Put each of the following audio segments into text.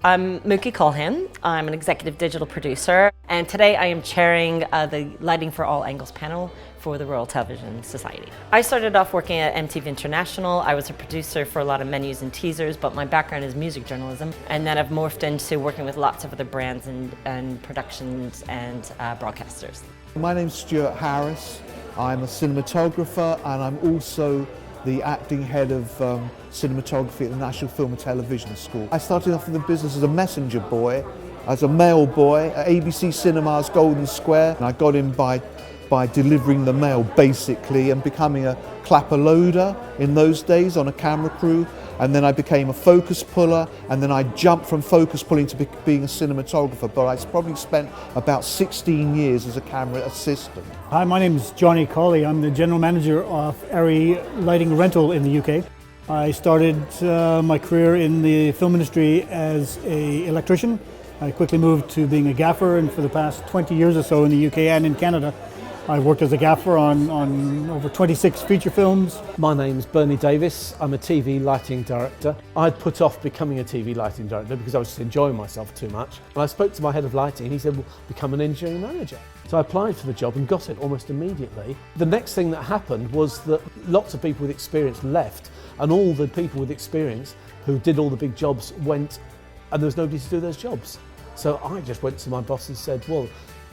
I'm Muki Kulhan. I'm an executive digital producer, and today I am chairing the Lighting for All Angles panel for the Royal Television Society. I started off working at MTV International. I was a producer for a lot of menus and teasers, but my background is music journalism, and then I've morphed into working with lots of other brands and productions and broadcasters. My name's Stuart Harris. I'm a cinematographer, and I'm also the acting head of cinematography at the National Film and Television School. I started off in the business as a messenger boy, as a mail boy at ABC Cinemas Golden Square, and I got in by delivering the mail basically and becoming a clapper loader in those days on a camera crew, and then I became a focus puller, and then I jumped from focus pulling to being a cinematographer, but I probably spent about 16 years as a camera assistant. Hi, my name is Johnny Collie. I'm the general manager of Array Lighting Rental in the UK. I started my career in the film industry as an electrician. I quickly moved to being a gaffer, and for the past 20 years or so in the UK and in Canada, I've worked as a gaffer on over 26 feature films. My name's Bernie Davis. I'm a TV lighting director. I'd put off becoming a TV lighting director because I was just enjoying myself too much. And I spoke to my head of lighting and he said, well, become an engineering manager. So I applied for the job and got it almost immediately. The next thing that happened was that lots of people with experience left, and all the people with experience who did all the big jobs went, and there was nobody to do those jobs. So I just went to my boss and said, well,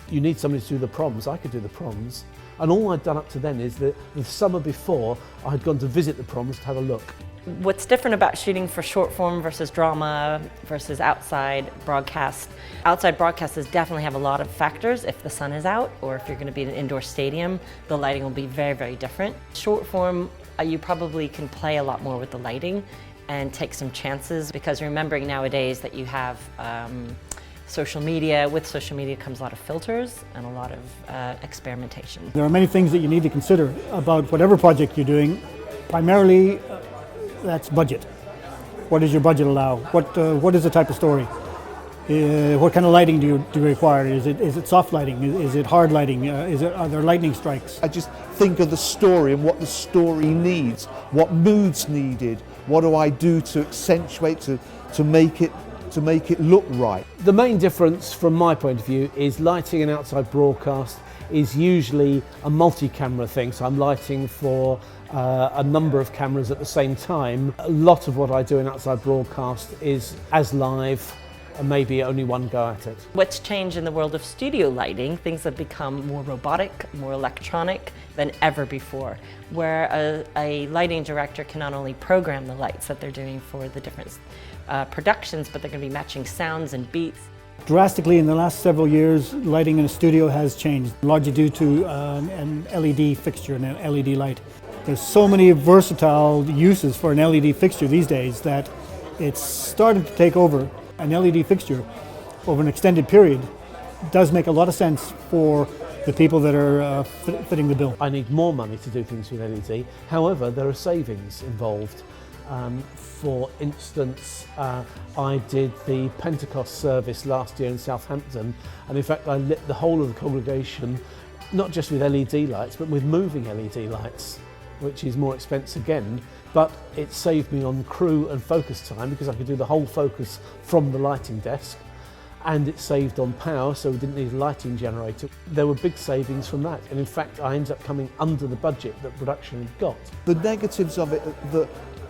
you need somebody to do the proms. I could do the proms. And all I'd done up to then is that the summer before, I had gone to visit the proms to have a look. What's different about shooting for short form versus drama versus outside broadcast? Outside broadcasters definitely have a lot of factors. If the sun is out, or if you're going to be in an indoor stadium, the lighting will be very, very different. Short form, you probably can play a lot more with the lighting and take some chances, because remembering nowadays that you have social media. With social media comes a lot of filters and a lot of experimentation. There are many things that you need to consider about whatever project you're doing. Primarily, that's budget. What does your budget allow? What is the type of story? What kind of lighting do you require? Is it soft lighting? Is it hard lighting? Are there lightning strikes? I just think of the story and what the story needs, what mood's needed, what do I do to accentuate, to make it look right. The main difference from my point of view is lighting in outside broadcast is usually a multi-camera thing, so I'm lighting for a number of cameras at the same time. A lot of what I do in outside broadcast is as live, and maybe only one go at it. What's changed in the world of studio lighting, things have become more robotic, more electronic than ever before, where a lighting director can not only program the lights that they're doing for the different productions, but they're going to be matching sounds and beats. Drastically in the last several years, lighting in a studio has changed, largely due to an LED fixture and an LED light. There's so many versatile uses for an LED fixture these days that it's starting to take over. An LED fixture over an extended period does make a lot of sense for the people that are fitting the bill. I need more money to do things with LED. However, there are savings involved. For instance, I did the Pentecost service last year in Southampton, and in fact I lit the whole of the congregation, not just with LED lights, but with moving LED lights, which is more expensive again, but it saved me on crew and focus time because I could do the whole focus from the lighting desk, and it saved on power, so we didn't need a lighting generator. There were big savings from that, and in fact I ended up coming under the budget that production had got. The negatives of it,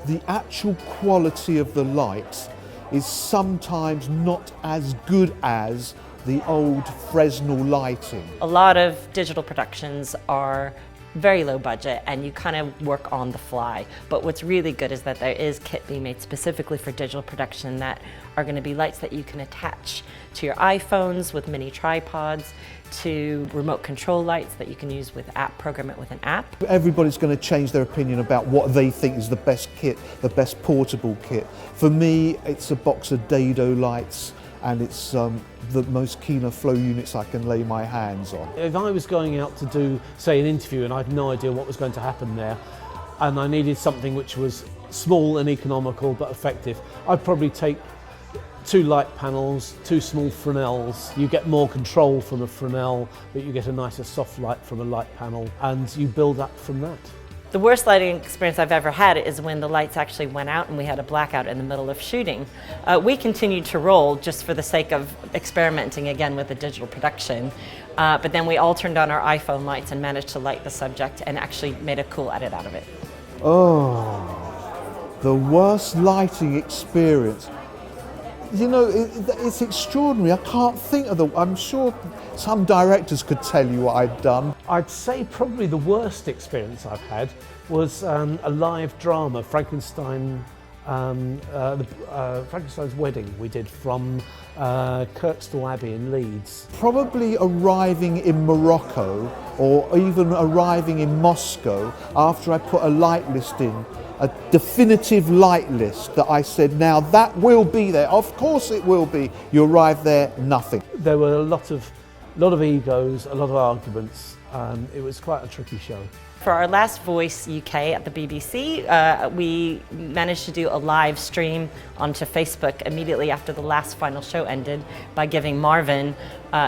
the actual quality of the light is sometimes not as good as the old Fresnel lighting. A lot of digital productions are very low budget and you kind of work on the fly. But what's really good is that there is kit being made specifically for digital production that are going to be lights that you can attach to your iPhones with mini tripods, to remote control lights that you can use with program it with an app. Everybody's going to change their opinion about what they think is the best kit, the best portable kit. For me, it's a box of Dado lights, and it's the most Kino flow units I can lay my hands on. If I was going out to do, say, an interview and I had no idea what was going to happen there, and I needed something which was small and economical but effective, I'd probably take 2 light panels, 2 small Fresnels. You get more control from a Fresnel, but you get a nicer soft light from a light panel, and you build up from that. The worst lighting experience I've ever had is when the lights actually went out and we had a blackout in the middle of shooting. We continued to roll just for the sake of experimenting again with the digital production, but then we all turned on our iPhone lights and managed to light the subject and actually made a cool edit out of it. Oh, the worst lighting experience. You know, it's extraordinary. I can't think of I'm sure some directors could tell you what I'd done. I'd say probably the worst experience I've had was a live drama, Frankenstein's Wedding, we did from Kirkstall Abbey in Leeds. Probably arriving in Morocco or even arriving in Moscow after I put a light list in, a definitive light list that I said, now that will be there. Of course it will be. You arrive there, nothing. There were a lot of egos, a lot of arguments. It was quite a tricky show. For our last Voice UK at the BBC, we managed to do a live stream onto Facebook immediately after the last final show ended by giving Marvin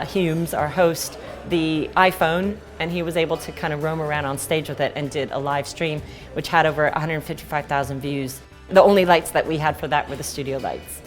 Humes, our host, the iPhone, and he was able to kind of roam around on stage with it and did a live stream which had over 155,000 views. The only lights that we had for that were the studio lights.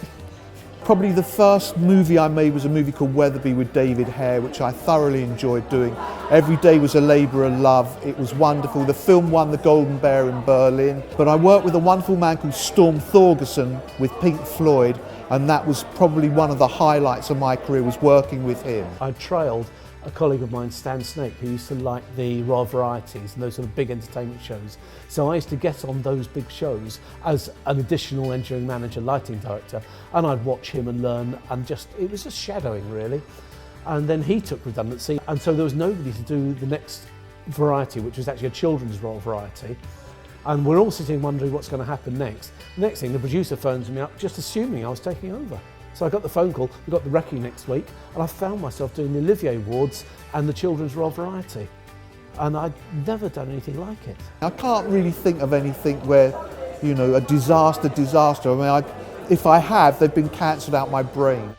Probably the first movie I made was a movie called Weatherby with David Hare, which I thoroughly enjoyed doing. Every day was a labour of love. It was wonderful. The film won the Golden Bear in Berlin. But I worked with a wonderful man called Storm Thorgerson with Pink Floyd, and that was probably one of the highlights of my career, was working with him. I trailed a colleague of mine, Stan Snake, who used to light the Royal Varieties and those sort of big entertainment shows. So I used to get on those big shows as an additional engineering manager, lighting director, and I'd watch him and learn, and it was just shadowing really. And then he took redundancy, and so there was nobody to do the next variety, which was actually a children's Royal Variety. And we're all sitting wondering what's going to happen next. The next thing, the producer phones me up, just assuming I was taking over. So I got the phone call, we've got the recce next week, and I found myself doing the Olivier Awards and the Children's Royal Variety. And I'd never done anything like it. I can't really think of anything where, you know, a disaster. I mean, if I have, they've been cancelled out my brain.